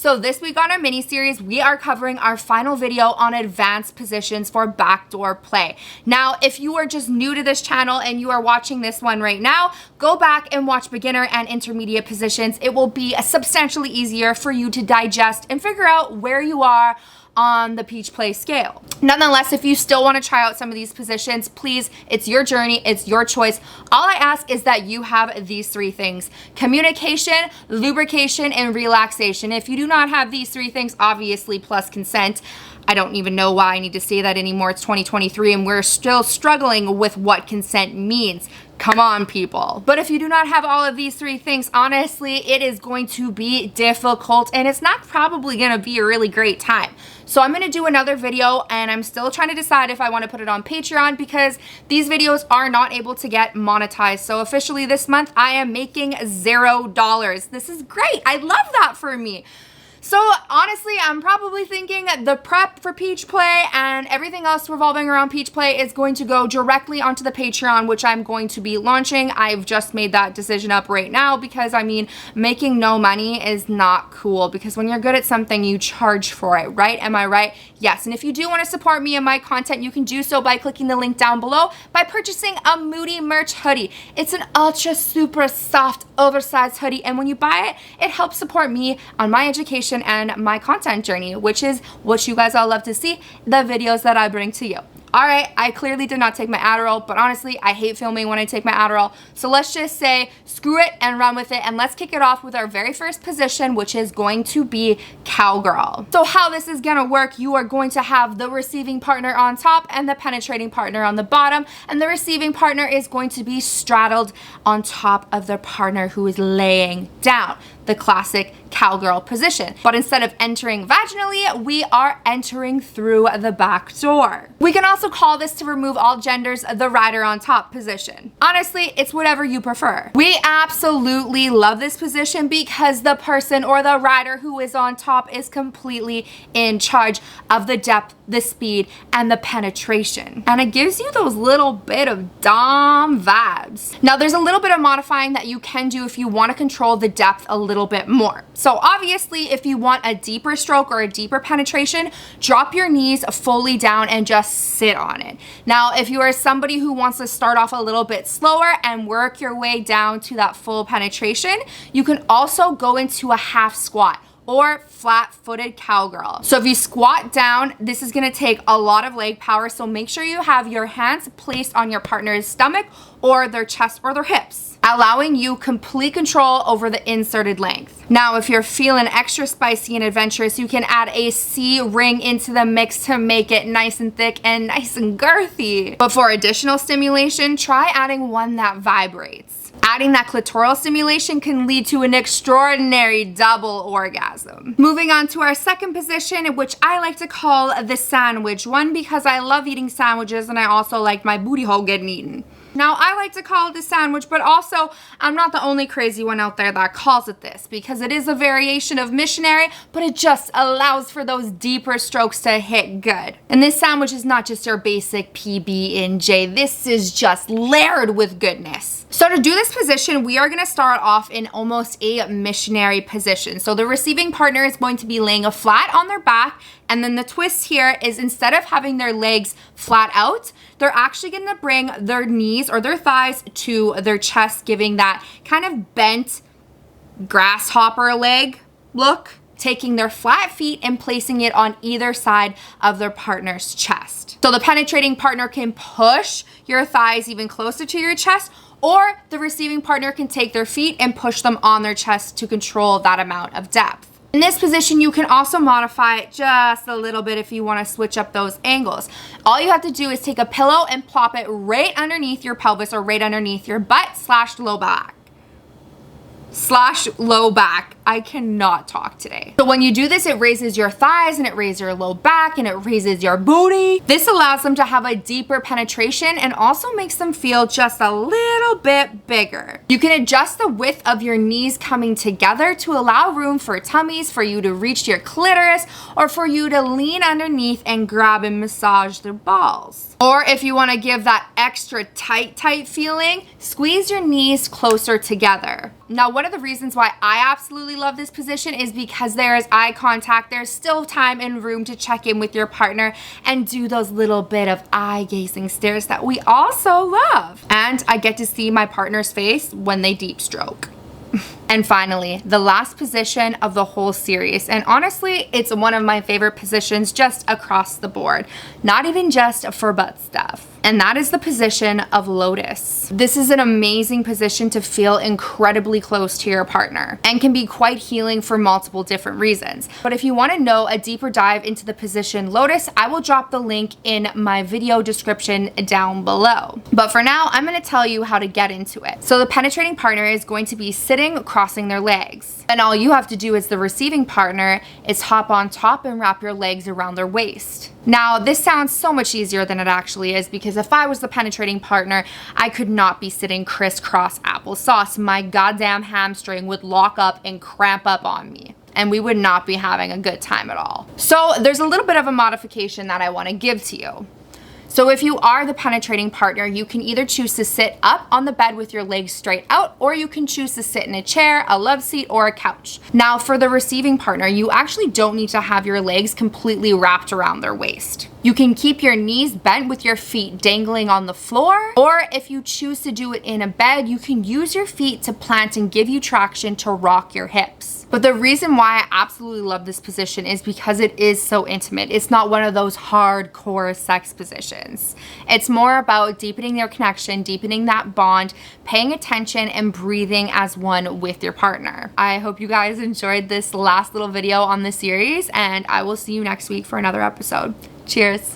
So this week on our mini series, we are covering our final video on advanced positions for backdoor play. Now, if you are just new to this channel and you are watching this one right now, go back and watch beginner and intermediate positions. It will be substantially easier for you to digest and figure out where you are on the peach play scale. Nonetheless, if you still want to try out some of these positions, please, it's your journey, it's your choice. All I ask is that you have these three things: communication, lubrication, and relaxation. If you do not have these three things, obviously plus consent, I don't even know why I need to say that anymore. It's 2023 and we're still struggling with what consent means. Come on, people. But if you do not have all of these three things, honestly, it is going to be difficult and it's not probably going to be a really great time. So I'm going to do another video and I'm still trying to decide if I want to put it on Patreon because these videos are not able to get monetized. So officially this month I am making $0. This is great. I love that for me. So honestly, I'm probably thinking the prep for peach play and everything else revolving around peach play is going to go directly onto the Patreon, which I'm going to be launching. I've just made that decision up right now because, I mean, making no money is not cool because when you're good at something, you charge for it, right? Am I right? Yes. And if you do want to support me and my content, you can do so by clicking the link down below by purchasing a Moody merch hoodie. It's an ultra super soft, oversized hoodie. And when you buy it, it helps support me on my education and my content journey, which is what you guys all love to see, the videos that I bring to you. All right, I clearly did not take my Adderall, but honestly, I hate filming when I take my Adderall. So let's just say, screw it and run with it. And let's kick it off with our very first position, which is going to be cowgirl. So how this is gonna work, you are going to have the receiving partner on top and the penetrating partner on the bottom. And the receiving partner is going to be straddled on top of their partner who is laying down. The classic cowgirl position. But instead of entering vaginally, we are entering through the back door. We can also call this, to remove all genders, the rider on top position. Honestly, it's whatever you prefer. We absolutely love this position because the person or the rider who is on top is completely in charge of the depth, the speed, and the penetration. And it gives you those little bit of dom vibes. Now, there's a little bit of modifying that you can do if you want to control the depth a little bit more. So obviously, if you want a deeper stroke or a deeper penetration, drop your knees fully down and just sit on it. Now, if you are somebody who wants to start off a little bit slower and work your way down to that full penetration, you can also go into a half squat or flat-footed cowgirl. So if you squat down, this is gonna take a lot of leg power, so make sure you have your hands placed on your partner's stomach or their chest or their hips, allowing you complete control over the inserted length. Now, if you're feeling extra spicy and adventurous, you can add a C ring into the mix to make it nice and thick and nice and girthy. But for additional stimulation, try adding one that vibrates. Adding that clitoral stimulation can lead to an extraordinary double orgasm. Moving on to our second position, which I like to call the sandwich one because I love eating sandwiches and I also like my booty hole getting eaten. Now, I like to call it the sandwich, but also I'm not the only crazy one out there that calls it this because it is a variation of missionary, but it just allows for those deeper strokes to hit good. And this sandwich is not just your basic PB and J. This is just layered with goodness. So to do this position, we are going to start off in almost a missionary position. So the receiving partner is going to be laying flat on their back, and then the twist here is instead of having their legs flat out, they're actually going to bring their knees or their thighs to their chest, giving that kind of bent grasshopper leg look, taking their flat feet and placing it on either side of their partner's chest. So the penetrating partner can push your thighs even closer to your chest, or the receiving partner can take their feet and push them on their chest to control that amount of depth. In this position, you can also modify it just a little bit if you want to switch up those angles. All you have to do is take a pillow and plop it right underneath your pelvis or right underneath your butt / low back. / low back. I cannot talk today. So when you do this, it raises your thighs and it raises your low back and it raises your booty. This allows them to have a deeper penetration and also makes them feel just a little bit bigger. You can adjust the width of your knees coming together to allow room for tummies, for you to reach your clitoris, or for you to lean underneath and grab and massage their balls. Or if you want to give that extra tight feeling, squeeze your knees closer together. Now, one of the reasons why I absolutely love this position is because there is eye contact. There's still time and room to check in with your partner and do those little bit of eye-gazing stares that we also love. And I get to see my partner's face when they deep stroke. And finally, the last position of the whole series, and honestly, it's one of my favorite positions just across the board, not even just for butt stuff. And that is the position of lotus. This is an amazing position to feel incredibly close to your partner and can be quite healing for multiple different reasons. But if you want to know a deeper dive into the position lotus, I will drop the link in my video description down below. But for now, I'm going to tell you how to get into it. So the penetrating partner is going to be sitting, crossing their legs. And all you have to do as the receiving partner is hop on top and wrap your legs around their waist. Now, this sounds so much easier than it actually is, because if I was the penetrating partner, I could not be sitting crisscross applesauce. My goddamn hamstring would lock up and cramp up on me, and we would not be having a good time at all. So there's a little bit of a modification that I want to give to you. So if you are the penetrating partner, you can either choose to sit up on the bed with your legs straight out, or you can choose to sit in a chair, a love seat, or a couch. Now, for the receiving partner, you actually don't need to have your legs completely wrapped around their waist. You can keep your knees bent with your feet dangling on the floor, or if you choose to do it in a bed, you can use your feet to plant and give you traction to rock your hips. But the reason why I absolutely love this position is because it is so intimate. It's not one of those hardcore sex positions. It's more about deepening your connection, deepening that bond, paying attention, and breathing as one with your partner. I hope you guys enjoyed this last little video on the series, and I will see you next week for another episode. Cheers.